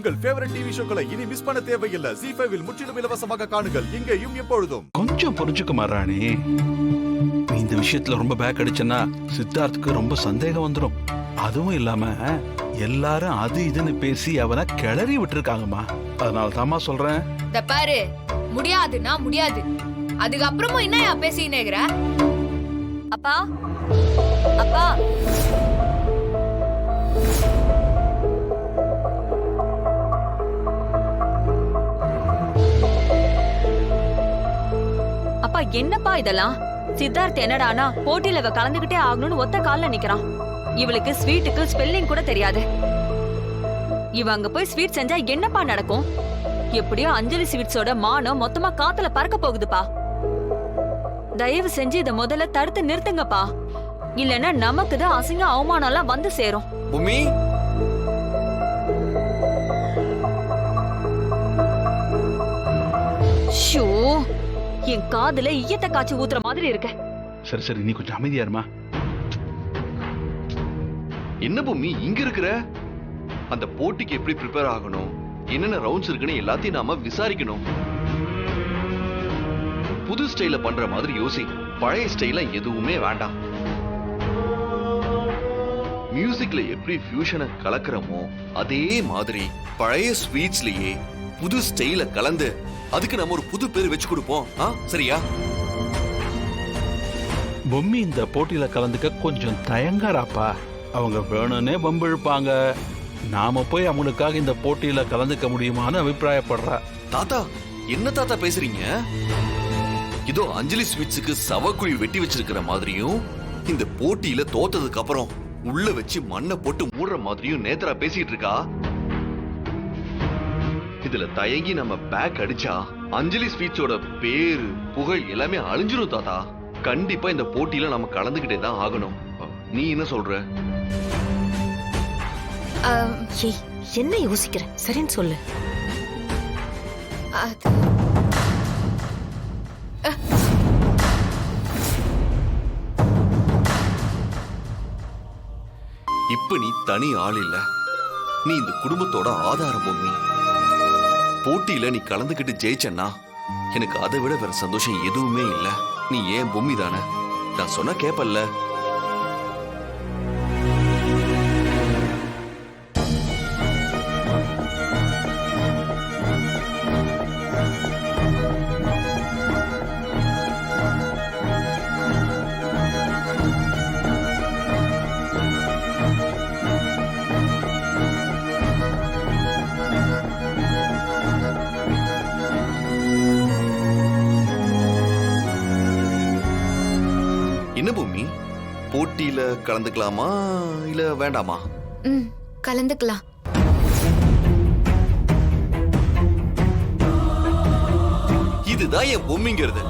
உங்கள் favourite TV ஷோக்களை இனி miss பண்ண தேவையில்லை. ZEE5 இல் முற்றிலும் இலவசமாக காணுங்கள். இங்கேயும் எப்பொழுதும். கொஞ்சம் புரிஞ்சுக்குமா ராணி, நீ இந்த விஷயத்துல ரொம்ப பேக் அடிச்சனா சித்தார்த்துக்கு ரொம்ப சந்தேகம் வந்துடும். அதுவும் இல்லாம எல்லாரும் அது இதுன்னு பேசி அவனை கிளறி விட்டுருக்காங்கம்மா. அதனால தாமா சொல்றேன். இந்த பாரு, முடியாதுன்னா முடியாது. அதுக்கப்புறமும் என்ன பேசினேங்கிற? அப்பா அப்பா, அப்பா என்னப்பா இதெல்லாம்? சித்தார்த் என்னடானா போட்டியில இவ கலந்துகிட்டே ஆகணும்னு ஒத்த கால்ல நிக்கிறான். இவளுக்கு ஸ்வீட்டுக்கு ஸ்பெல்லிங் கூட தெரியாது. இவ அங்க போய் ஸ்வீட் செஞ்சா என்னப்பா நடக்கும்? எப்படியோ அஞ்சலி ஸ்வீட்ஸோட மானம் மொத்தமா காத்துல பறக்க போகுதுப்பா. தயவு செஞ்சு இத முதல்ல தடுத்து நிறுத்துங்கப்பா. இல்லன்னா நமக்கு தான் அசிங்க அவமானம் எல்லாம் வந்து சேரும். பூமி, ஷோ, என் காதுல ஈயத்த காய்ச்சி ஊத்துற மாதிரி இருக்க. சரி சரி, நீ கொஞ்சம் அமைதியா இருமா. என்ன பூமி இங்க இருக்கிற? அந்த போட்டிக்கு எப்படி ப்ரிப்பேர் ஆகணும், என்னென்ன ரவுண்ட்ஸ் இருக்குன்னு எல்லாத்தையும் நாம விசாரிக்கணும். புது ஸ்டைல பண்ற மாதிரி யோசி, பழைய ஸ்டைல எதுவுமே வேண்டாம். மியூசிக்ல எப்படி ஃபியூஷனை கலக்கிறோமோ அதே மாதிரி பழைய ஸ்வீட்ஸ்லயே புது ஸ்டைல கலந்து அதுக்கு நம்ம ஒரு புது பேர் வச்சு கொடுப்போம். சரியா? பொம்மி இந்த போட்டியில கலந்துக்க கொஞ்சம் தயங்காராப்பா. அவங்க வேணும்னே வம்பிழுப்பாங்க. நாம போய் அவங்களுக்காக இந்த போட்டியில கலந்துக்க முடியுமான்னு அபிப்பிராயப்படுறா. தாத்தா, என்ன தாத்தா பேசுறீங்க? இதோ அஞ்சலி ஸ்வீட்ஸுக்கு சவக்குழி வெட்டி வச்சிருக்கிற மாதிரியும் இந்த போட்டியில தோத்ததுக்கு அப்புறம் உள்ள வச்சு மண்ணை போட்டு மூடுற மாதிரியும் நேத்ரா பேசிட்டு இருக்கா. இதுல தயங்கி நம்ம பேக் அடிச்சா அஞ்சலி ஸ்வீட்ஸோட பேரு புகழ் எல்லாமே அழிஞ்சிரும் தாத்தா. கண்டிப்பா இந்த போட்டியில நம்ம கலந்துகிட்டே தான் ஆகணும். நீ என்ன சொல்ற? என்ன யோசிக்கிற? சரின்னு சொல்லு. இப்ப நீ தனி ஆள் இல்ல, நீ இந்த குடும்பத்தோட ஆதாரம். பொம்மி, போட்டியில நீ கலந்துகிட்டு ஜெயிச்சன்னா எனக்கு அதை விட வேற சந்தோஷம் எதுவுமே இல்ல. நீ ஏன் பொம்மி தானே, நான் சொன்ன கேப்பல்ல. என்ன பூமி, போட்டியில கலந்துக்கலாமா இல்ல வேண்டாமா? கலந்துக்கலாம். இதுதான் என் பொம்மிங்கிறது.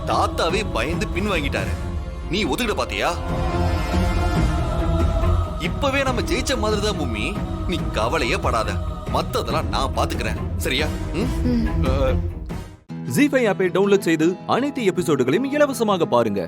தாத்தாவே பயந்து பின் வாங்கிட்டாரு. நீ ஒதுக்கிட பாத்தியா? இப்பவே நம்ம ஜெயிச்ச மாதிரி தான் பூமி. நீ கவலையே படாத, மத்ததெல்லாம் நான் பாத்துக்கிறேன். சரியா? ZEE5 ஆப்பை டவுன்லோட் செய்து அனைத்து எபிசோடுகளையும் இலவசமாக பாருங்க.